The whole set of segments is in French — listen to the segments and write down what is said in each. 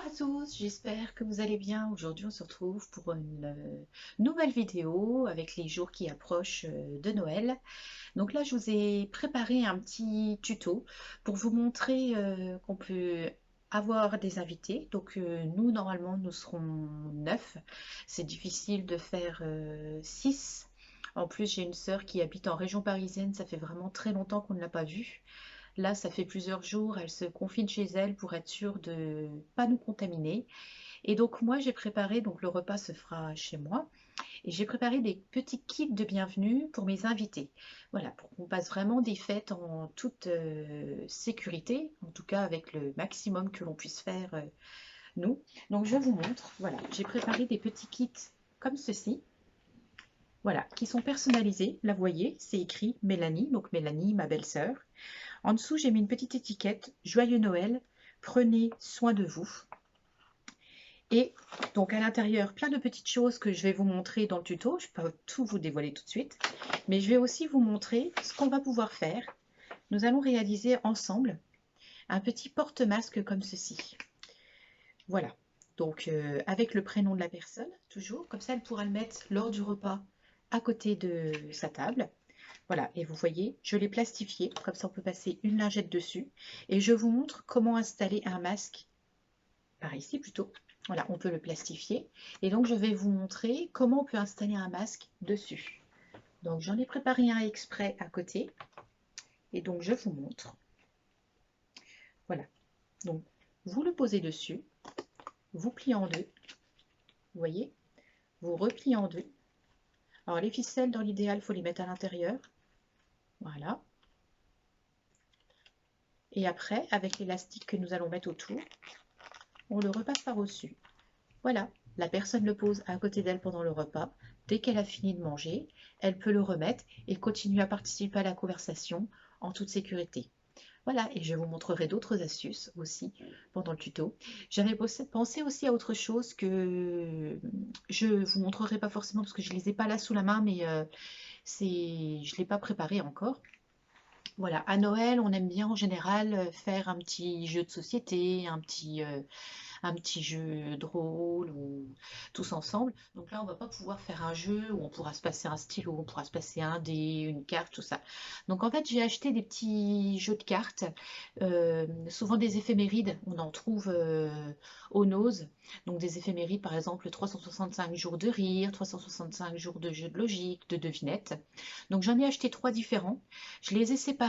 à tous, j'espère que vous allez bien. Aujourd'hui, on se retrouve pour une nouvelle vidéo avec les jours qui approchent de Noël. Donc là, je vous ai préparé un petit tuto pour vous montrer qu'on peut avoir des invités. Donc nous, normalement, nous serons 9. C'est difficile de faire 6. En plus, j'ai une sœur qui habite en région parisienne. Ça fait vraiment très longtemps qu'on ne l'a pas vue. Là, ça fait plusieurs jours, elle se confine chez elle pour être sûre de ne pas nous contaminer. Et donc moi, j'ai préparé, donc le repas se fera chez moi, et j'ai préparé des petits kits de bienvenue pour mes invités. Voilà, pour qu'on passe vraiment des fêtes en toute sécurité, en tout cas avec le maximum que l'on puisse faire nous. Donc je vous montre, voilà, j'ai préparé des petits kits comme ceci. Voilà, qui sont personnalisés. Là, vous voyez, c'est écrit Mélanie, donc Mélanie, ma belle-sœur. En dessous, j'ai mis une petite étiquette, Joyeux Noël, prenez soin de vous. Et donc à l'intérieur, plein de petites choses que je vais vous montrer dans le tuto. Je ne peux pas tout vous dévoiler tout de suite, mais je vais aussi vous montrer ce qu'on va pouvoir faire. Nous allons réaliser ensemble un petit porte-masque comme ceci. Voilà, donc avec le prénom de la personne, toujours, comme ça elle pourra le mettre lors du repas à côté de sa table. Voilà, et vous voyez, je l'ai plastifié, comme ça on peut passer une lingette dessus. Et je vous montre comment installer un masque, par ici plutôt. Voilà, on peut le plastifier. Et donc je vais vous montrer comment on peut installer un masque dessus. Donc j'en ai préparé un exprès à côté. Et donc je vous montre. Voilà, donc vous le posez dessus, vous pliez en deux. Vous voyez, vous repliez en deux. Alors les ficelles, dans l'idéal, il faut les mettre à l'intérieur. Voilà. Et après, avec l'élastique que nous allons mettre autour, on le repasse par-dessus. Voilà, la personne le pose à côté d'elle pendant le repas. Dès qu'elle a fini de manger, elle peut le remettre et continuer à participer à la conversation en toute sécurité. Voilà, et je vous montrerai d'autres astuces aussi pendant le tuto. J'avais pensé aussi à autre chose que je ne vous montrerai pas forcément parce que je ne les ai pas là sous la main, mais je ne l'ai pas préparé encore. Voilà, à Noël, on aime bien en général faire un petit jeu de société, un petit jeu de rôle ou tous ensemble. Donc là, on va pas pouvoir faire un jeu où on pourra se passer un stylo, on pourra se passer un dé, une carte, tout ça. Donc en fait, j'ai acheté des petits jeux de cartes, souvent des éphémérides. On en trouve au Nose. Donc des éphémérides, par exemple, 365 jours de rire, 365 jours de jeu de logique, de devinette. Donc j'en ai acheté 3 différents. Je les ai séparés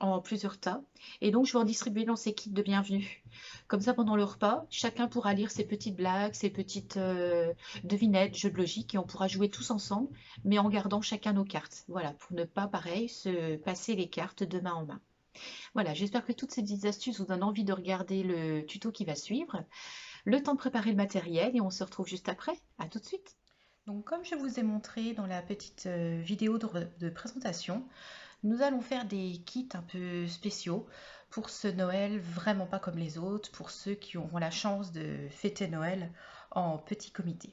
en plusieurs tas. Et donc, je vais en distribuer dans ces kits de bienvenue. Comme ça, pendant le repas, chacun pourra lire ses petites blagues, ses petites devinettes, jeux de logique, et on pourra jouer tous ensemble, mais en gardant chacun nos cartes. Voilà, pour ne pas, pareil, se passer les cartes de main en main. Voilà, j'espère que toutes ces petites astuces vous donnent envie de regarder le tuto qui va suivre. Le temps de préparer le matériel et on se retrouve juste après. À tout de suite. Donc, comme je vous ai montré dans la petite vidéo de présentation, nous allons faire des kits un peu spéciaux pour ce Noël vraiment pas comme les autres, pour ceux qui auront la chance de fêter Noël en petit comité.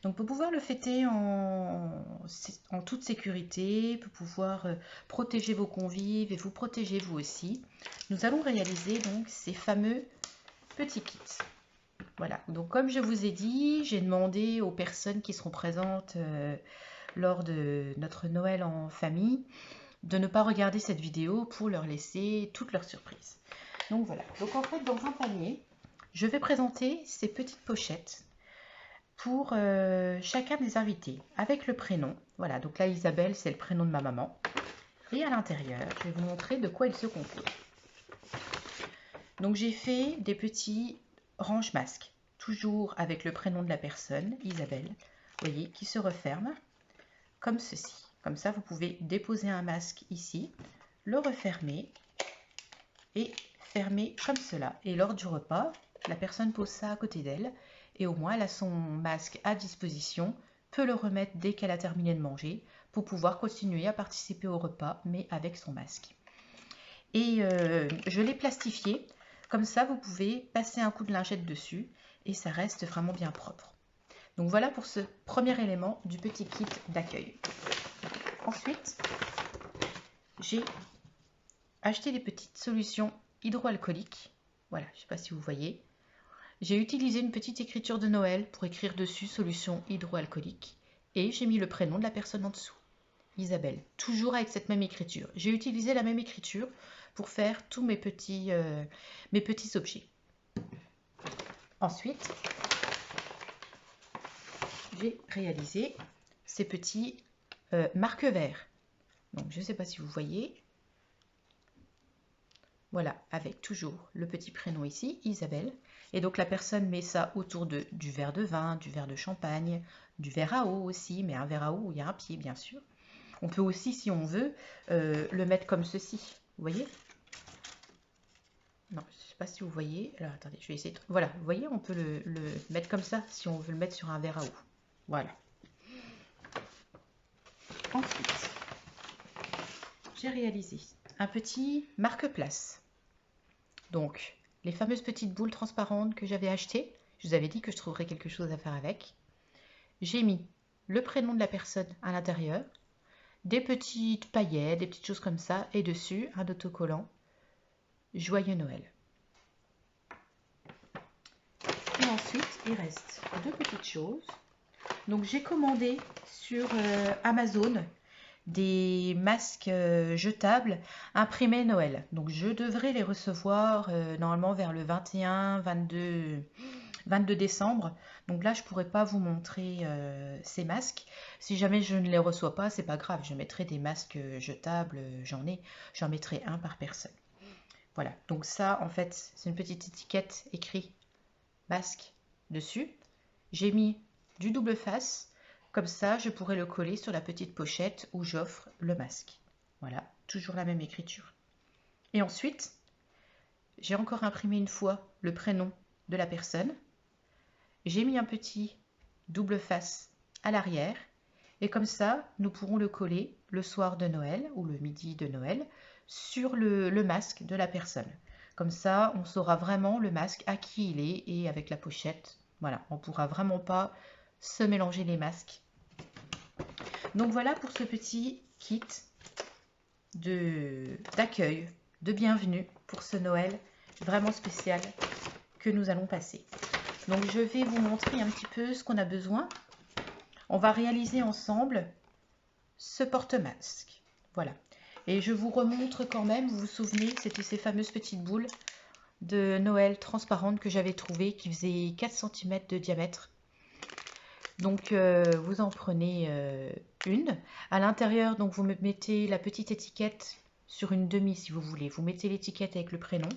Donc pour pouvoir le fêter en toute sécurité, pour pouvoir protéger vos convives et vous protéger vous aussi, nous allons réaliser donc ces fameux petits kits. Voilà, donc comme je vous ai dit, j'ai demandé aux personnes qui seront présentes lors de notre Noël en famille de ne pas regarder cette vidéo pour leur laisser toutes leurs surprises. Donc voilà, donc en fait dans un panier, je vais présenter ces petites pochettes pour chacun des invités avec le prénom. Voilà, donc là Isabelle c'est le prénom de ma maman. Et à l'intérieur, je vais vous montrer de quoi il se compose. Donc j'ai fait des petits range-masques, toujours avec le prénom de la personne, Isabelle, vous voyez, qui se referment comme ceci. Comme ça, vous pouvez déposer un masque ici, le refermer et fermer comme cela. Et lors du repas, la personne pose ça à côté d'elle et au moins elle a son masque à disposition, peut le remettre dès qu'elle a terminé de manger pour pouvoir continuer à participer au repas, mais avec son masque. Et je l'ai plastifié, comme ça vous pouvez passer un coup de lingette dessus et ça reste vraiment bien propre. Donc voilà pour ce premier élément du petit kit d'accueil. Ensuite, j'ai acheté des petites solutions hydroalcooliques. Voilà, je ne sais pas si vous voyez. J'ai utilisé une petite écriture de Noël pour écrire dessus solution hydroalcoolique et j'ai mis le prénom de la personne en dessous, Isabelle, toujours avec cette même écriture. J'ai utilisé la même écriture pour faire tous mes petits objets. Ensuite, j'ai réalisé ces petits marque-verres. Donc, je ne sais pas si vous voyez. Voilà, avec toujours le petit prénom ici, Isabelle. Et donc, la personne met ça autour du verre de vin, du verre de champagne, du verre à eau aussi, mais un verre à eau où il y a un pied, bien sûr. On peut aussi, si on veut, le mettre comme ceci. Vous voyez? Non, je ne sais pas si vous voyez. Alors, attendez, je vais essayer de... Voilà, vous voyez, on peut le mettre comme ça, si on veut le mettre sur un verre à eau. Voilà. Ensuite, j'ai réalisé un petit marque-place. Donc, les fameuses petites boules transparentes que j'avais achetées, je vous avais dit que je trouverais quelque chose à faire avec. J'ai mis le prénom de la personne à l'intérieur, des petites paillettes, des petites choses comme ça, et dessus, un autocollant « Joyeux Noël ». Et ensuite, il reste deux petites choses. Donc, j'ai commandé sur Amazon des masques jetables imprimés Noël. Donc, je devrais les recevoir normalement vers le 21, 22 décembre. Donc là, je ne pourrais pas vous montrer ces masques. Si jamais je ne les reçois pas, c'est pas grave. Je mettrai des masques jetables. J'en mettrai un par personne. Voilà. Donc ça, en fait, c'est une petite étiquette écrit masque dessus. J'ai mis du double face. Comme ça, je pourrais le coller sur la petite pochette où j'offre le masque. Voilà, toujours la même écriture. Et ensuite, j'ai encore imprimé une fois le prénom de la personne. J'ai mis un petit double face à l'arrière. Et comme ça, nous pourrons le coller le soir de Noël ou le midi de Noël sur le masque de la personne. Comme ça, on saura vraiment le masque à qui il est et avec la pochette. Voilà, on ne pourra vraiment pas se mélanger les masques. Donc voilà pour ce petit kit d'accueil, de bienvenue pour ce Noël vraiment spécial que nous allons passer. Donc je vais vous montrer un petit peu ce qu'on a besoin. On va réaliser ensemble ce porte-masque. Voilà. Et je vous remontre quand même, vous vous souvenez, c'était ces fameuses petites boules de Noël transparentes que j'avais trouvées qui faisaient 4 cm de diamètre. Donc vous en prenez une. À l'intérieur, donc vous mettez la petite étiquette sur une demi si vous voulez. Vous mettez l'étiquette avec le prénom.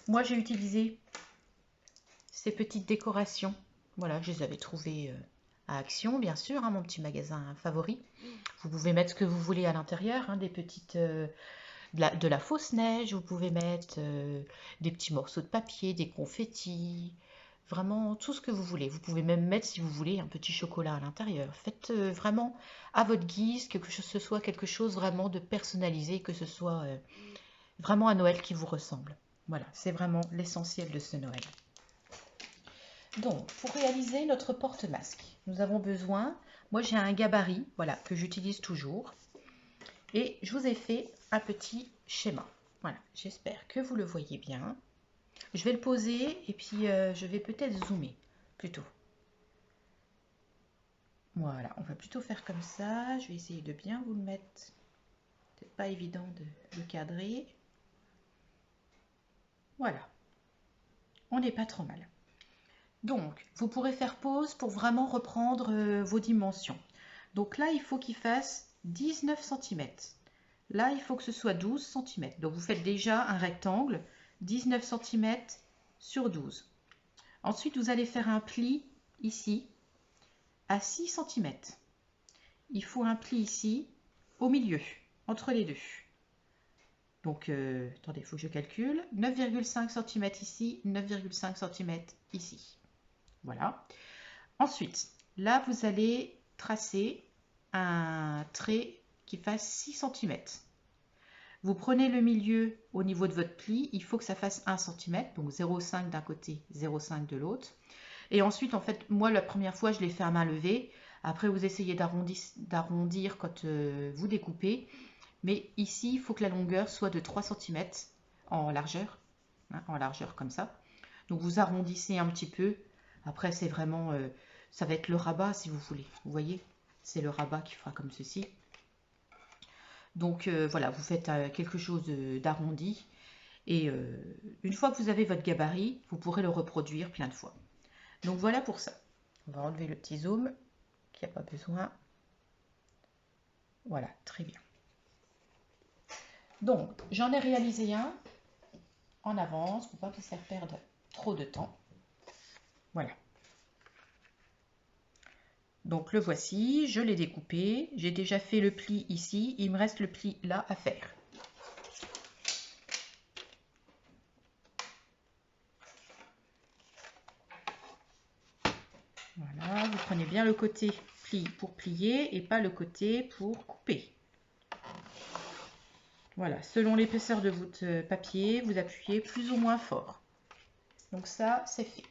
Moi j'ai utilisé ces petites décorations. Voilà, je les avais trouvées à Action, bien sûr, hein, mon petit magasin favori. Vous pouvez mettre ce que vous voulez à l'intérieur, hein, des petites, de la fausse neige, vous pouvez mettre des petits morceaux de papier, des confettis, vraiment tout ce que vous voulez. Vous pouvez même mettre, si vous voulez, un petit chocolat à l'intérieur. Faites vraiment à votre guise, que ce soit quelque chose vraiment de personnalisé, que ce soit vraiment un Noël qui vous ressemble. Voilà, c'est vraiment l'essentiel de ce Noël. Donc, pour réaliser notre porte-masque, nous avons besoin, moi j'ai un gabarit, voilà, que j'utilise toujours. Et je vous ai fait un petit schéma. Voilà, j'espère que vous le voyez bien. Je vais le poser et puis je vais peut-être zoomer plutôt. Voilà, on va plutôt faire comme ça. Je vais essayer de bien vous le mettre. C'est pas évident de le cadrer. Voilà, on n'est pas trop mal. Donc, vous pourrez faire pause pour vraiment reprendre vos dimensions. Donc là, il faut qu'il fasse 19 cm. Là, il faut que ce soit 12 cm. Donc, vous faites déjà un rectangle, 19 cm sur 12. Ensuite, vous allez faire un pli ici à 6 cm. Il faut un pli ici au milieu, entre les deux. Donc, attendez, il faut que je calcule. 9,5 cm ici, 9,5 cm ici. Voilà. Ensuite, là, vous allez tracer un trait qui fasse 6 cm. Vous prenez le milieu au niveau de votre pli, il faut que ça fasse 1 cm, donc 0,5 d'un côté, 0,5 de l'autre. Et ensuite, en fait, moi, la première fois, je l'ai fait à main levée. Après, vous essayez d'arrondir quand vous découpez. Mais ici, il faut que la longueur soit de 3 cm en largeur, hein, en largeur comme ça. Donc vous arrondissez un petit peu. Après c'est vraiment, ça va être le rabat si vous voulez. Vous voyez, c'est le rabat qui fera comme ceci. Donc voilà, vous faites quelque chose d'arrondi. Et une fois que vous avez votre gabarit, vous pourrez le reproduire plein de fois. Donc voilà pour ça. On va enlever le petit zoom qui n'a pas besoin. Voilà, très bien. Donc j'en ai réalisé un en avance pour pas vous faire perdre trop de temps. Voilà. Donc le voici, je l'ai découpé. J'ai déjà fait le pli ici. Il me reste le pli là à faire. Voilà, vous prenez bien le côté pli pour plier et pas le côté pour couper. Voilà, selon l'épaisseur de votre papier, vous appuyez plus ou moins fort. Donc ça, c'est fait.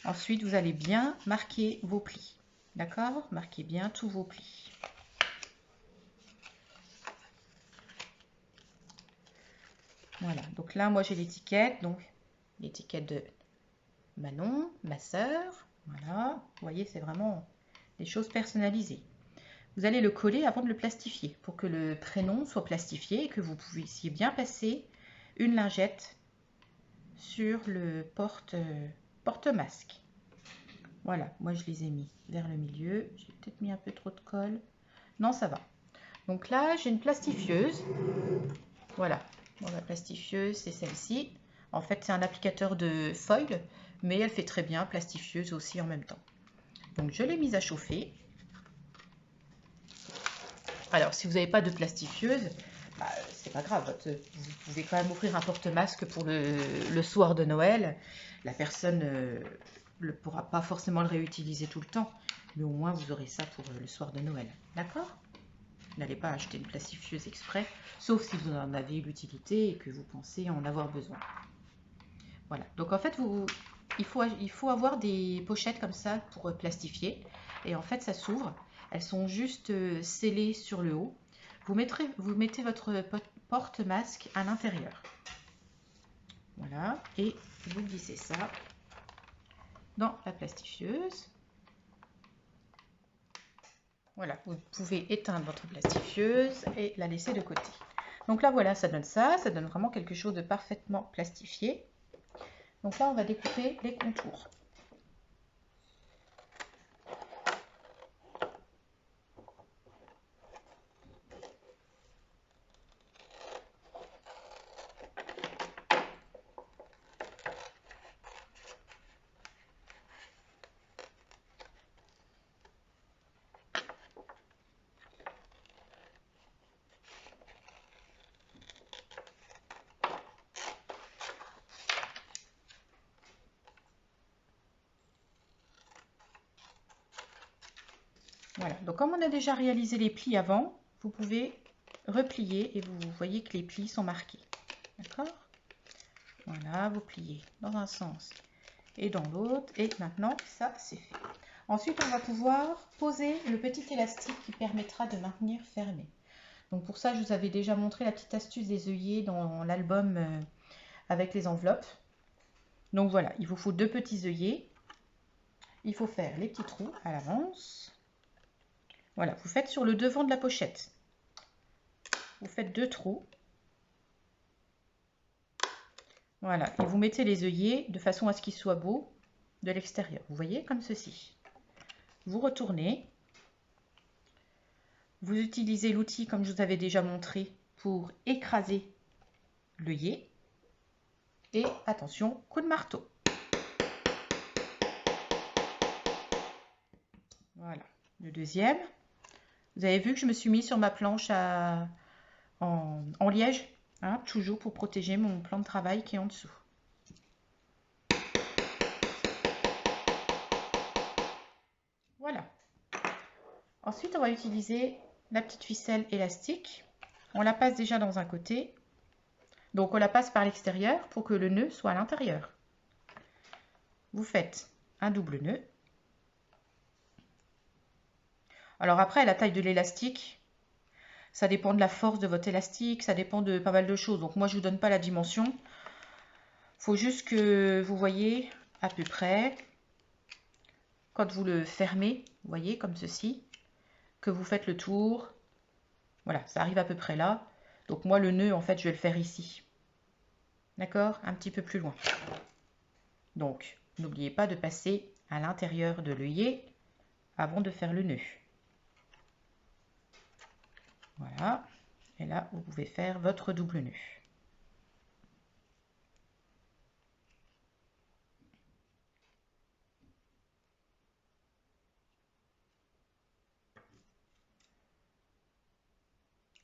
Ensuite, vous allez bien marquer vos plis. D'accord? Marquez bien tous vos plis. Voilà, donc là, moi, j'ai l'étiquette. Donc, l'étiquette de Manon, ma sœur. Voilà, vous voyez, c'est vraiment des choses personnalisées. Vous allez le coller avant de le plastifier pour que le prénom soit plastifié et que vous puissiez bien passer une lingette sur le porte-masque. Voilà, moi je les ai mis vers le milieu. J'ai peut-être mis un peu trop de colle. Non, ça va. Donc là, j'ai une plastifieuse. Voilà, bon, la plastifieuse, c'est celle-ci. En fait, c'est un applicateur de foil, mais elle fait très bien plastifieuse aussi en même temps. Donc je l'ai mise à chauffer. Alors, si vous n'avez pas de plastifieuse, bah, c'est pas grave. Vous pouvez quand même offrir un porte-masque pour le soir de Noël. La personne ne pourra pas forcément le réutiliser tout le temps, mais au moins vous aurez ça pour le soir de Noël. D'accord? N'allez pas acheter une plastifieuse exprès, sauf si vous en avez l'utilité et que vous pensez en avoir besoin. Voilà. Donc en fait, il faut avoir des pochettes comme ça pour plastifier. Et en fait, ça s'ouvre. Elles sont juste scellées sur le haut. Vous mettez votre porte-masque à l'intérieur. Voilà. Et vous glissez ça dans la plastifieuse. Voilà. Vous pouvez éteindre votre plastifieuse et la laisser de côté. Donc là, voilà, ça donne ça. Ça donne vraiment quelque chose de parfaitement plastifié. Donc là, on va découper les contours. Voilà, donc comme on a déjà réalisé les plis avant, vous pouvez replier et vous voyez que les plis sont marqués. D'accord? Voilà, vous pliez dans un sens et dans l'autre. Et maintenant, ça, c'est fait. Ensuite, on va pouvoir poser le petit élastique qui permettra de maintenir fermé. Donc pour ça, je vous avais déjà montré la petite astuce des œillets dans l'album avec les enveloppes. Donc voilà, il vous faut 2 petits œillets. Il faut faire les petits trous à l'avance. Voilà, vous faites sur le devant de la pochette. Vous faites 2 trous. Voilà, et vous mettez les œillets de façon à ce qu'ils soient beaux de l'extérieur. Vous voyez, comme ceci. Vous retournez. Vous utilisez l'outil, comme je vous avais déjà montré, pour écraser l'œillet. Et attention, coup de marteau. Voilà, le deuxième. Vous avez vu que je me suis mis sur ma planche en liège, hein, toujours pour protéger mon plan de travail qui est en dessous. Voilà. Ensuite, on va utiliser la petite ficelle élastique. On la passe déjà dans un côté. Donc, on la passe par l'extérieur pour que le nœud soit à l'intérieur. Vous faites un double nœud. Alors après, la taille de l'élastique, ça dépend de la force de votre élastique, ça dépend de pas mal de choses. Donc moi, je ne vous donne pas la dimension. faut juste que vous voyez à peu près, quand vous le fermez, vous voyez, comme ceci, que vous faites le tour. Voilà, ça arrive à peu près là. Donc moi, le nœud, en fait, je vais le faire ici. D'accord? Un petit peu plus loin. Donc, n'oubliez pas de passer à l'intérieur de l'œillet avant de faire le nœud. Voilà. Et là, vous pouvez faire votre double nœud.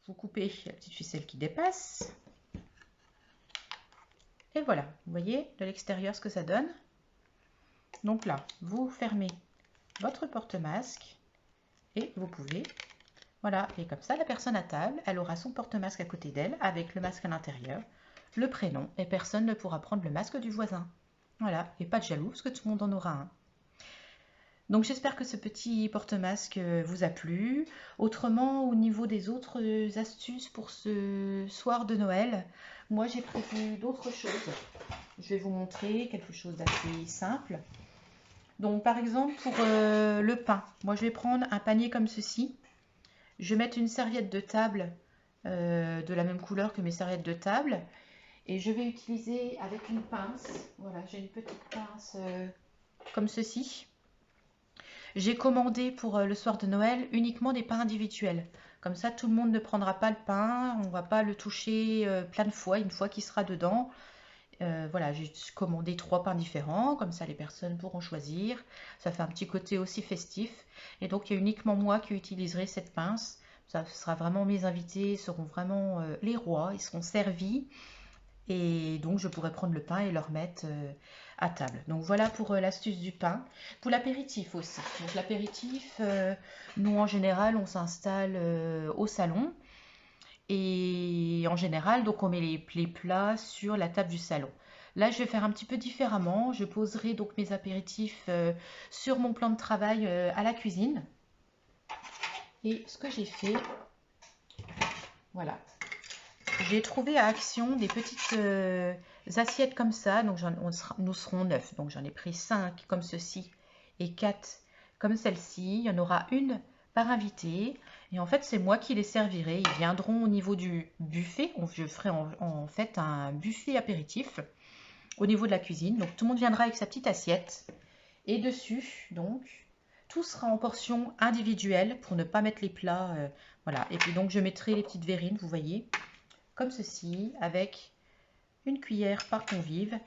Vous coupez la petite ficelle qui dépasse. Et voilà, vous voyez de l'extérieur ce que ça donne. Donc là, vous fermez votre porte-masque et vous pouvez, voilà, et comme ça, la personne à table, elle aura son porte-masque à côté d'elle avec le masque à l'intérieur, le prénom, et personne ne pourra prendre le masque du voisin. Voilà, et pas de jaloux parce que tout le monde en aura un. Donc j'espère que ce petit porte-masque vous a plu. Autrement, au niveau des autres astuces pour ce soir de Noël, moi j'ai prévu d'autres choses. Je vais vous montrer quelque chose d'assez simple. Donc par exemple pour le pain, moi je vais prendre un panier comme ceci. Je vais mettre une serviette de table de la même couleur que mes serviettes de table. Et je vais utiliser avec une pince, voilà, j'ai une petite pince comme ceci. J'ai commandé pour le soir de Noël uniquement des pains individuels. Comme ça, tout le monde ne prendra pas le pain, on ne va pas le toucher plein de fois, une fois qu'il sera dedans. Voilà, j'ai commandé 3 pains différents, comme ça les personnes pourront choisir. Ça fait un petit côté aussi festif. Et donc, il y a uniquement moi qui utiliserai cette pince. Ça sera vraiment, mes invités seront vraiment les rois, ils seront servis. Et donc, je pourrai prendre le pain et le remettre à table. Donc, voilà pour l'astuce du pain. Pour l'apéritif aussi. Donc, l'apéritif, nous, en général, on s'installe au salon. Et en général, donc, on met les plats sur la table du salon. Là, je vais faire un petit peu différemment. Je poserai donc mes apéritifs sur mon plan de travail à la cuisine. Et ce que j'ai fait, voilà. J'ai trouvé à Action des petites assiettes comme ça, donc nous serons 9. Donc j'en ai pris 5 comme ceci et 4 comme celle-ci. Il y en aura une par invité. Et en fait, c'est moi qui les servirai. Ils viendront au niveau du buffet. Je ferai en fait un buffet apéritif au niveau de la cuisine. Donc tout le monde viendra avec sa petite assiette. Et dessus, donc, tout sera en portions individuelles pour ne pas mettre les plats. Voilà. Et puis donc, je mettrai les petites verrines, vous voyez, comme ceci, avec une cuillère par convive.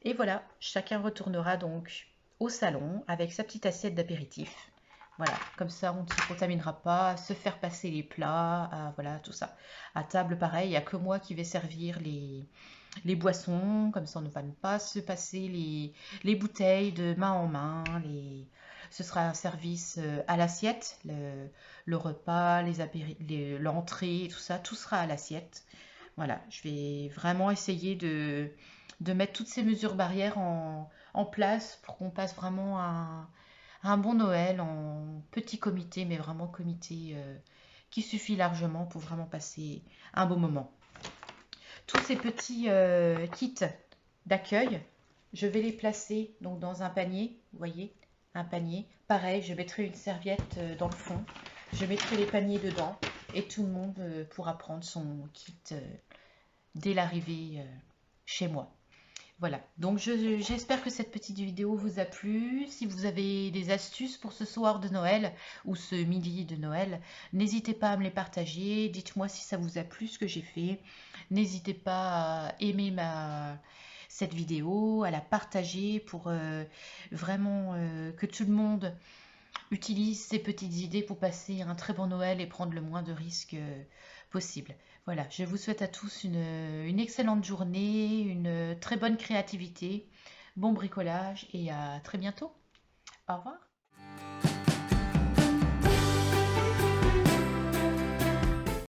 Et voilà, chacun retournera donc au salon avec sa petite assiette d'apéritif. Voilà, comme ça on ne se contaminera pas à se faire passer les plats, voilà, tout ça. À table, pareil, il n'y a que moi qui vais servir les boissons, comme ça on ne va pas se passer les bouteilles de main en main. Ce sera un service à l'assiette, le repas, l'entrée, tout sera à l'assiette. Voilà, je vais vraiment essayer de mettre toutes ces mesures barrières en place pour qu'on passe vraiment un bon Noël en petit comité, mais vraiment comité qui suffit largement pour vraiment passer un bon moment. Tous ces petits kits d'accueil, je vais les placer donc dans un panier, vous voyez, un panier. Pareil, je mettrai une serviette dans le fond, je mettrai les paniers dedans et tout le monde pourra prendre son kit dès l'arrivée chez moi. Voilà, donc j'espère que cette petite vidéo vous a plu. Si vous avez des astuces pour ce soir de Noël ou ce midi de Noël, n'hésitez pas à me les partager. Dites-moi si ça vous a plu ce que j'ai fait. N'hésitez pas à aimer cette vidéo, à la partager pour vraiment que tout le monde utilise ces petites idées pour passer un très bon Noël et prendre le moins de risques possible. Voilà, je vous souhaite à tous une excellente journée, une très bonne créativité, bon bricolage et à très bientôt. Au revoir.